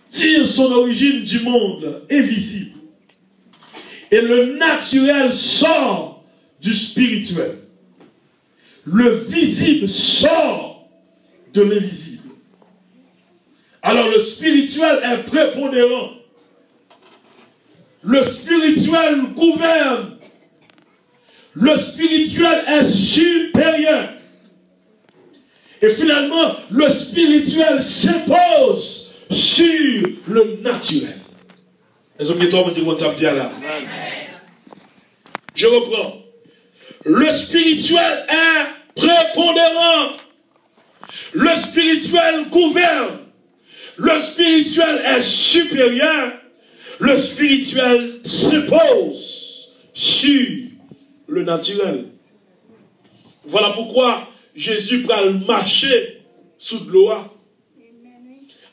tire son origine du monde invisible. Et le naturel sort du spirituel. Le visible sort de l'invisible. Alors le spirituel est prépondérant. Le spirituel gouverne. Le spirituel est supérieur. Et finalement, le spirituel s'impose sur le naturel. Je reprends. Le spirituel est prépondérant. Le spirituel gouverne. Le spirituel est supérieur. Le spirituel s'impose sur le naturel. Voilà pourquoi Jésus va marcher sous de l'eau.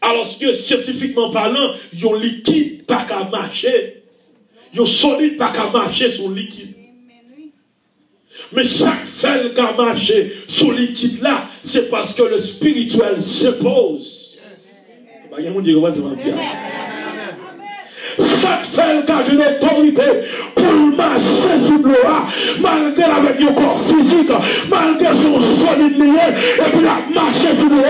Alors que scientifiquement parlant, il y a un liquide pas qu'à marcher. Il y a un solide pas qu'à marcher sur le liquide. Mais chaque fait qu'à marcher sur le liquide là, c'est parce que le spirituel s'impose. Chaque fait qu'a une autorité pour marcher sous l'eau, malgré avec le corps physique, malgré son solide lié, et puis la marcher sous l'eau,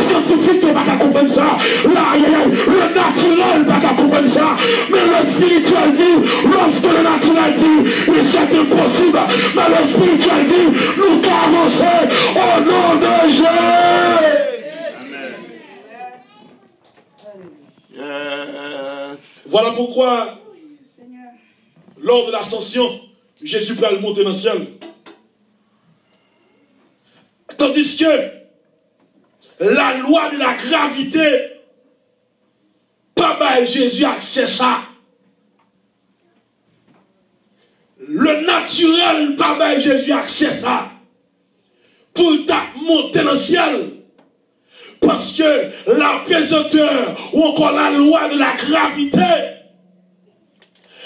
scientifique ne va pas comprendre ça. Là, le naturel ne va pas comprendre ça. Mais le spirituel dit, lorsque le naturel dit, c'est impossible, mais le spirituel dit, nous devons avancer au nom de Jésus. Voilà pourquoi, lors de l'ascension, Jésus va le monter dans le ciel. Tandis que la loi de la gravité, pas mal Jésus accès ça. Le naturel, pas mal Jésus accès ça. Pour monter dans le ciel. Parce que la pesanteur ou encore la loi de la gravité,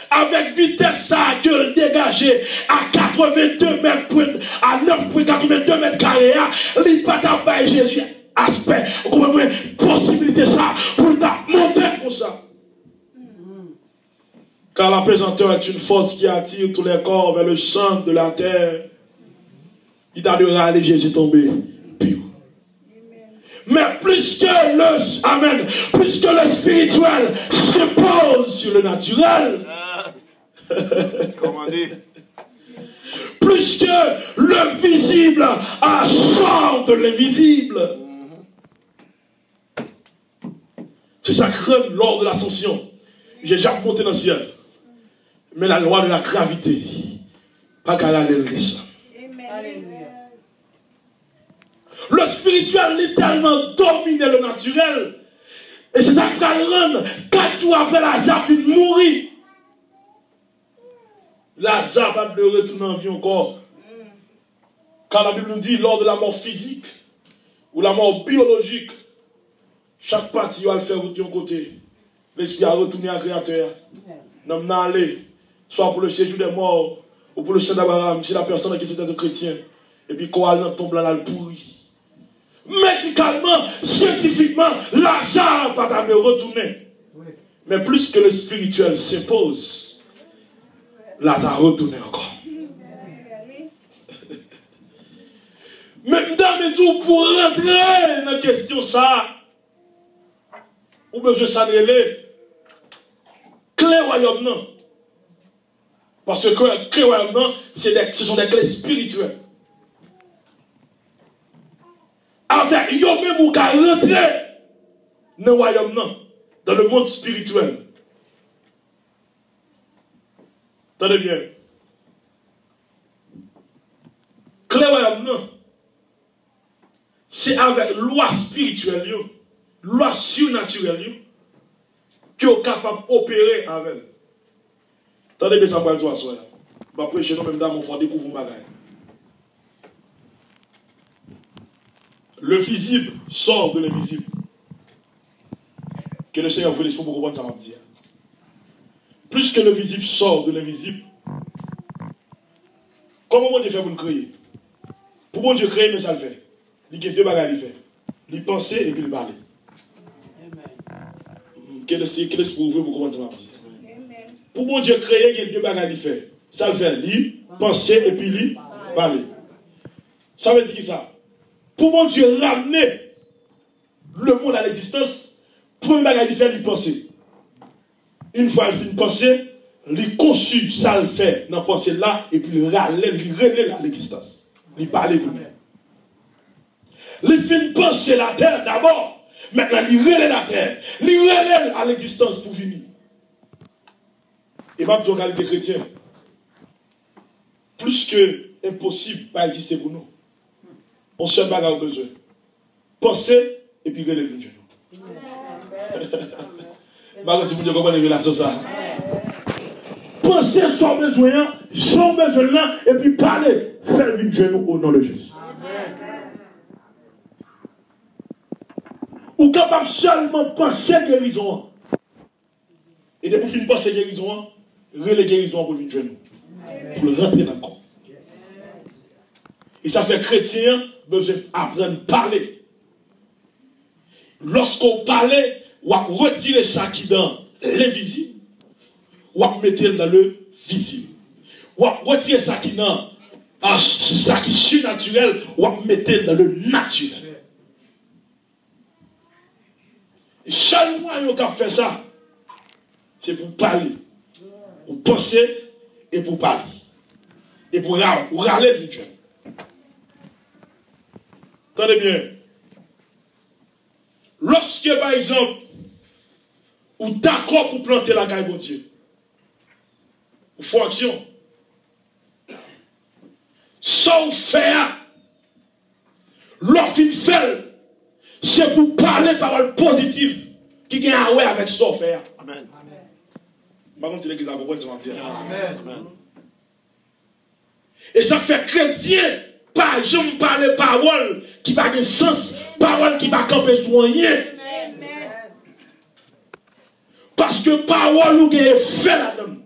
avec vitesse ça que le dégager à 82 mètres, à 9,82 mètres carrés, il n'y a pas de Jésus aspect, possibilité ça pour monter comme ça. Car la pesanteur est une force qui attire tous les corps vers le centre de la terre. Il t'a de râler Jésus tombé. Mais plus que le spirituel se pose sur le naturel, plus que le visible sort de l'invisible. C'est ça que lors de l'ascension, Jésus a monté dans le ciel. Mais la loi de la gravité, pas qu'à la ça. Le spirituel littéralement domine le naturel. Et c'est ça qui va le rendre. 4 jours après Lazare finit de mourir. Lazare va de retourner en vie encore. Car la Bible nous dit, lors de la mort physique ou la mort biologique, chaque partie va le faire de son côté. L'esprit a retourné à la Créateur. Nous n'a allé, soit pour le séjour des morts ou pour le Saint d'Abraham, si la personne qui était un chrétien. Et puis quand elle tombe là, elle pourrit. Médicalement, scientifiquement, Lazare va pas me retourner. Mais plus que le spirituel s'impose, Lazare retourne encore. Mesdames et tout, pour rentrer dans la question ça, ou besoin de s'adresser, clé royaume non. Parce que clé royaume non, ce sont des clés spirituelles. Avec yo même ou qu'à rentrer dans le royaume non, dans le monde spirituel. Tenez bien. Clé royaume non, c'est avec loi spirituelle, loi surnaturelle, qui est capable d'opérer avec elle. Tenez bien ça pour toi, soir. Je vais prêcher, même dans mon fond, découvrir mon bagage. Le visible sort de l'invisible. Que le Seigneur vous laisse pour comprendre ça, m'a dit. Plus que le visible sort de l'invisible, comment bon Dieu fait pour nous créer? Pour bon Dieu créer, mais ça le fait. Il y a deux bagages à faire. Il pense et puis il parle. Quel esprit ouvert pour commencer à dire. Pour mon Dieu créer, il y a deux bagages à faire. Ça le fait, lire, penser et puis lire, parler. Ça veut dire que ça. Pour mon Dieu ramener le monde à l'existence, premier bagage à faire, il penser. Une fois il finit de penser, il conçut, ça le fait dans la pensée là, et puis il relève à l'existence. Il parle lui-même. Il finit de penser la terre d'abord, maintenant il relève la terre, il relève à l'existence pour venir. Et ma qualité chrétienne, plus que impossible, pas exister pour nous. On se bat au besoin. Penser et puis relever le genou. Maman, tu peux comprendre révélation ça. Penser sans besoin, sans besoin, et puis parler, faire le genou au nom de Jésus. Ou capable seulement penser guérison. Et depuis qu'il pense guérison, relève guérison pour le genou. Pour le rentrer dans le corps. Et ça fait chrétien, besoin d'apprendre à parler. Lorsqu'on parlait, on va retirer ça qui est dans l'invisible, on va mettre dans le visible. On va retirer ça qui est dans ça qui est surnaturel, on va mettre dans le naturel. Et seul moyen qu'on fait ça, c'est pour parler, pour penser et pour parler. Et pour râler du Dieu. Attendez bien. Lorsque, par exemple, ou d'accord pour planter la caille de Dieu, ou faut action, sans faire, l'offre fait, c'est pour parler paroles positives qui gagnent à ouais avec ça faire. Amen. Par contre, c'est l'église à comprendre, tu vas dire. Amen. Et ça fait chrétien, pas jamais parler parole qui n'a pas de sens, parole qui va camper sur rien. Parce que parole nous gagne fait là-dedans.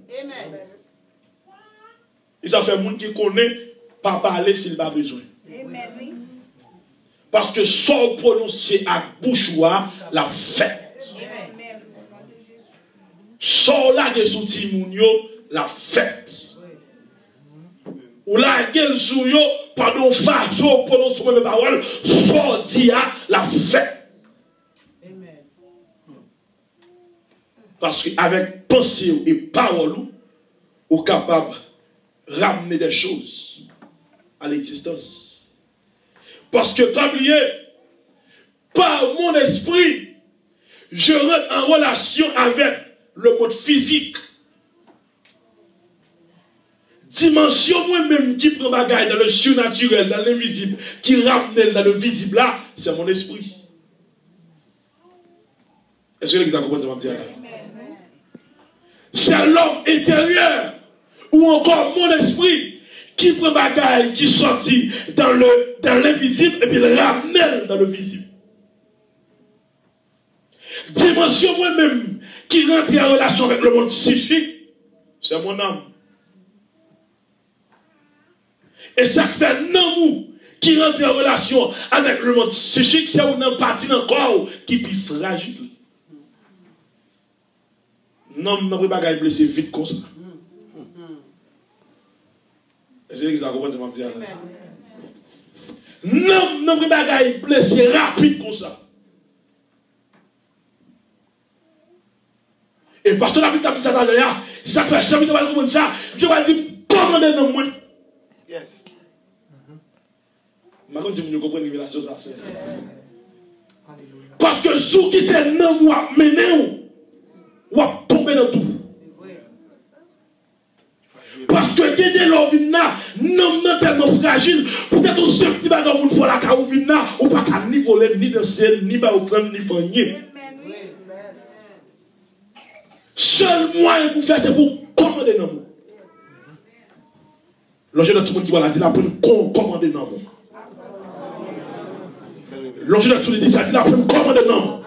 Et ça fait monde qui connaît pas parler s'il n'a pas besoin. Parce que sans prononcer à bouche la fête. Sans la gueule sous Timounio, la fête. Ou la gueule sous yo, pendant fajo, prononce mes paroles, sans dire la fête. Parce qu'avec pensée et parole, on est capable de ramener des choses à l'existence. Parce que, t'as oublié, par mon esprit, je rentre en relation avec le monde physique. Dimension moi-même qui prend bagaille dans le surnaturel, dans l'invisible, qui ramène dans le visible là, c'est mon esprit. Est-ce que vous avez compris? C'est l'homme intérieur, ou encore mon esprit, qui prend bagaille, qui sortit dans l'invisible et puis le ramène dans le visible. Dimension moi-même qui rentre en relation avec le monde psychique, c'est mon âme. Et ça fait non qui rentre en relation avec le monde psychique, c'est une partie d'un corps qui est plus fragile. Non, non, pas bagaille blessé vite comme ça. Est-ce que vous avez compris ce que je veux dire? Non, non, pas bagaille blessé rapide comme ça. Et parce que la vie t'a mis ça dans l'air, si ça fait jamais de comprendre ça, je vais dire, commandez dans moi. Yes. Maintenant, tu me comprends la révélation de ça. Parce que ceux qui étaient dans moi, mené ou à tomber dans tout. Parce que gagner l'orvina, non tellement fragile, peut-être au seul petit bagage où il faut la carouvina, ou pas qu'à ni voler, ni danser, ni offrir, ni faire. Seul moyen pour faire, c'est pour commander dans moi. L'enjeu de tout le monde qui va la dire, il pour commander dans moi. L'enjeu de tout le monde qui va la dire, il pour commander dans moi.